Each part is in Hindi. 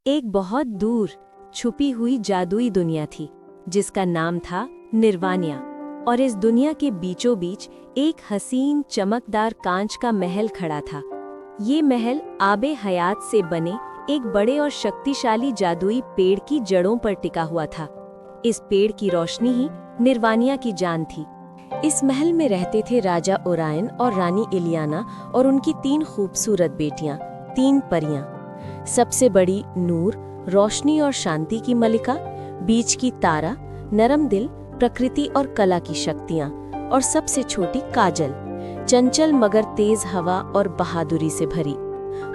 एक बहुत दूर छुपी हुई जादुई दुनिया थी जिसका नाम था निर्वानिया। और इस दुनिया के बीचों बीच एक हसीन चमकदार कांच का महल खड़ा था। ये महल आबे हयात से बने एक बड़े और शक्तिशाली जादुई पेड़ की जड़ों पर टिका हुआ था। इस पेड़ की रोशनी ही निर्वानिया की जान थी। इस महल में रहते थे राजा ओरायन और रानी इलियाना और उनकी 3 खूबसूरत बेटियां, 3 परियां। सबसे बड़ी नूर, रोशनी और शांति की मलिका, बीच की तारा, नरम दिल, प्रकृति और कला की शक्तियां, और सबसे छोटी काजल, चंचल मगर तेज हवा और बहादुरी से भरी।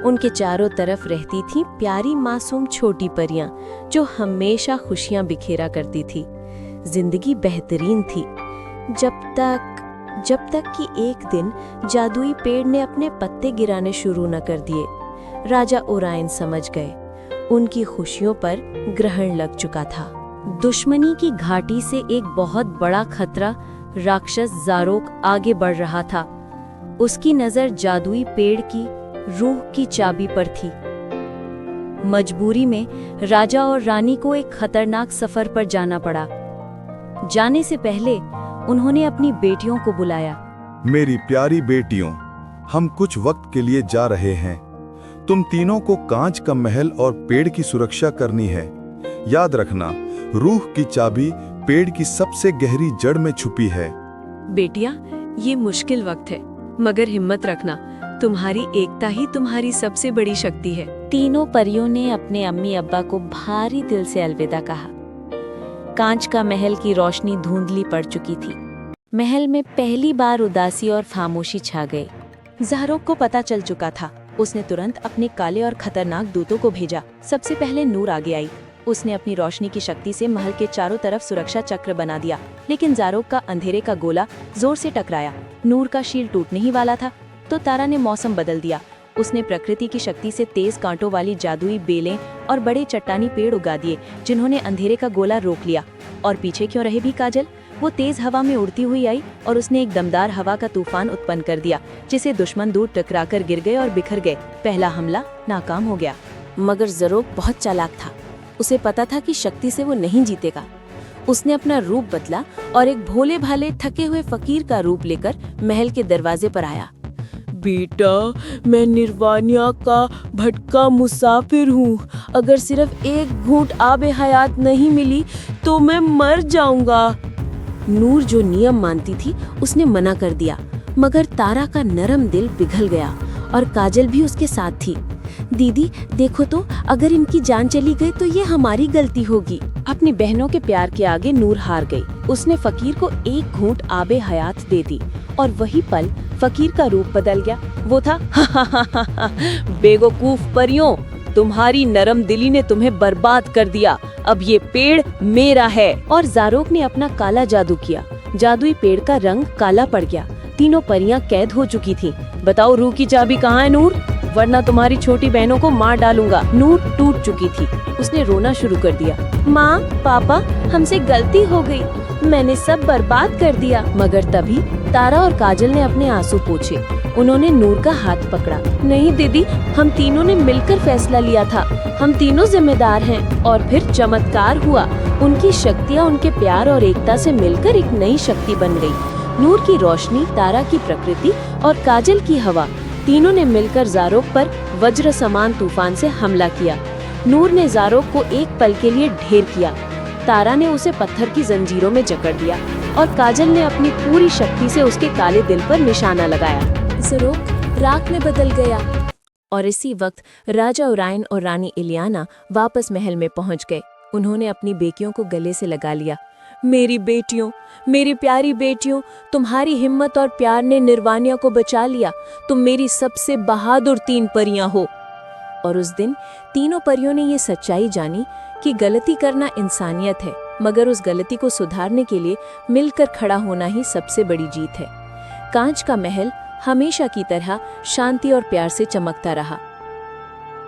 उनके चारों तरफ रहती थीं प्यारी मासूम छोटी परियां जो हमेशा खुशियां बिखेरा करती थी। जिंदगी बेहतरीन थी जब तक कि एक दिन जादुई पेड़ ने अपने पत्ते गिराने शुरू न कर दिए। राजा ओरायन समझ गए उनकी खुशियों पर ग्रहण लग चुका था। दुश्मनी की घाटी से एक बहुत बड़ा खतरा राक्षस ज़ारोक आगे बढ़ रहा था। उसकी नजर जादुई पेड़ की रूह की चाबी पर थी। मजबूरी में राजा और रानी को एक खतरनाक सफर पर जाना पड़ा। जाने से पहले उन्होंने अपनी बेटियों को बुलाया। मेरी प्यारी बेटियों, हम कुछ वक्त के लिए जा रहे हैं। तुम तीनों को कांच का महल और पेड़ की सुरक्षा करनी है। याद रखना, रूह की चाबी पेड़ की सबसे गहरी जड़ में छुपी है। बेटियां, ये मुश्किल वक्त है, मगर हिम्मत रखना। तुम्हारी एकता ही तुम्हारी सबसे बड़ी शक्ति है। तीनों परियों ने अपने अम्मी अब्बा को भारी दिल से अलविदा कहा। कांच का महल की रोशनी धुंधली पड़ चुकी थी। महल में पहली बार उदासी और खामोशी छा गई। ज़ारोक को पता चल चुका था। उसने तुरंत अपने काले और खतरनाक दूतों को भेजा। सबसे पहले नूर आगे आई। उसने अपनी रोशनी की शक्ति से महल के चारों तरफ सुरक्षा चक्र बना दिया, लेकिन ज़ारोक का अंधेरे का गोला जोर से टकराया। नूर का शील्ड टूटने ही वाला था तो तारा ने मौसम बदल दिया। उसने प्रकृति की शक्ति से तेज कांटों वाली जादुई बेलें और बड़े चट्टानी पेड़ उगा दिए, जिन्होंने अंधेरे का गोला रोक लिया। और पीछे क्यों रहे भी काजल? वो तेज हवा में उड़ती हुई आई और उसने एक दमदार हवा का तूफान उत्पन्न कर दिया, जिसे दुश्मन दूर टकराकर गिर गए और बिखर गए। पहला हमला नाकाम हो गया। मगर ज़ारोक बहुत चालाक था। उसे पता था कि शक्ति से वो नहीं जीतेगा। उसने अपना रूप बदला और एक भोले भाले थके हुए फकीर का रूप लेकर महल के दरवाजे पर आया। बेटा, मैं निर्वानिया का भटका मुसाफिर हूँ। अगर सिर्फ एक घूंट आबे हयात नहीं मिली तो मैं मर जाऊंगा। नूर जो नियम मानती थी उसने मना कर दिया, मगर तारा का नरम दिल पिघल गया और काजल भी उसके साथ थी। दीदी देखो तो, अगर इनकी जान चली गई तो ये हमारी गलती होगी। अपनी बहनों के प्यार के आगे नूर हार गई। उसने फकीर को एक घूंट आबे हयात दे दी और वही पल फकीर का रूप बदल गया। वो था बेवकूफ परियों, तुम्हारी नरम दिली ने तुम्हें बर्बाद कर दिया। अब ये पेड़ मेरा है। और ज़ारोक ने अपना काला जादू किया। जादुई पेड़ का रंग काला पड़ गया। तीनों परियां कैद हो चुकी थीं। बताओ, रूह की चाबी कहाँ है नूर, वरना तुम्हारी छोटी बहनों को मार डालूंगा। नूर टूट चुकी थी। उसने रोना शुरू कर दिया। माँ, पापा, हमसे गलती हो गई। मैंने सब बर्बाद कर दिया। मगर तभी तारा और काजल ने अपने आंसू पोंछे। उन्होंने नूर का हाथ पकड़ा। नहीं दीदी, हम तीनों ने मिलकर फैसला लिया था। हम तीनों जिम्मेदार हैं। और फिर चमत्कार हुआ। उनकी शक्तियाँ उनके प्यार और एकता से मिलकर एक नई शक्ति बन गई। नूर की रोशनी, तारा की प्रकृति और काजल की हवा, तीनों ने मिलकर ज़ारोक पर वज्र समान तूफान से हमला किया। नूर ने ज़ारोक को एक पल के लिए ढेर किया। तारा ने उसे पत्थर की जंजीरों में जकड़ दिया और काजल ने अपनी पूरी शक्ति से उसके काले दिल पर निशाना लगाया। ज़ारोक राख में बदल गया। और इसी वक्त राजा ओरायन और रानी इलियाना वापस महल में पहुंच गए। उन्होंने अपनी बेटियों को गले से लगा लिया। मेरी बेटियों, मेरी प्यारी बेटियों, तुम्हारी हिम्मत और प्यार ने निर्वानिया को बचा लिया। तुम मेरी सबसे बहादुर 3 परियां हो। और उस दिन तीनों परियों ने ये सच्चाई जानी कि गलती करना इंसानियत है, मगर उस गलती को सुधारने के लिए मिलकर खड़ा होना ही सबसे बड़ी जीत है। कांच का महल हमेशा की तरह शांति और प्यार से चमकता रहा।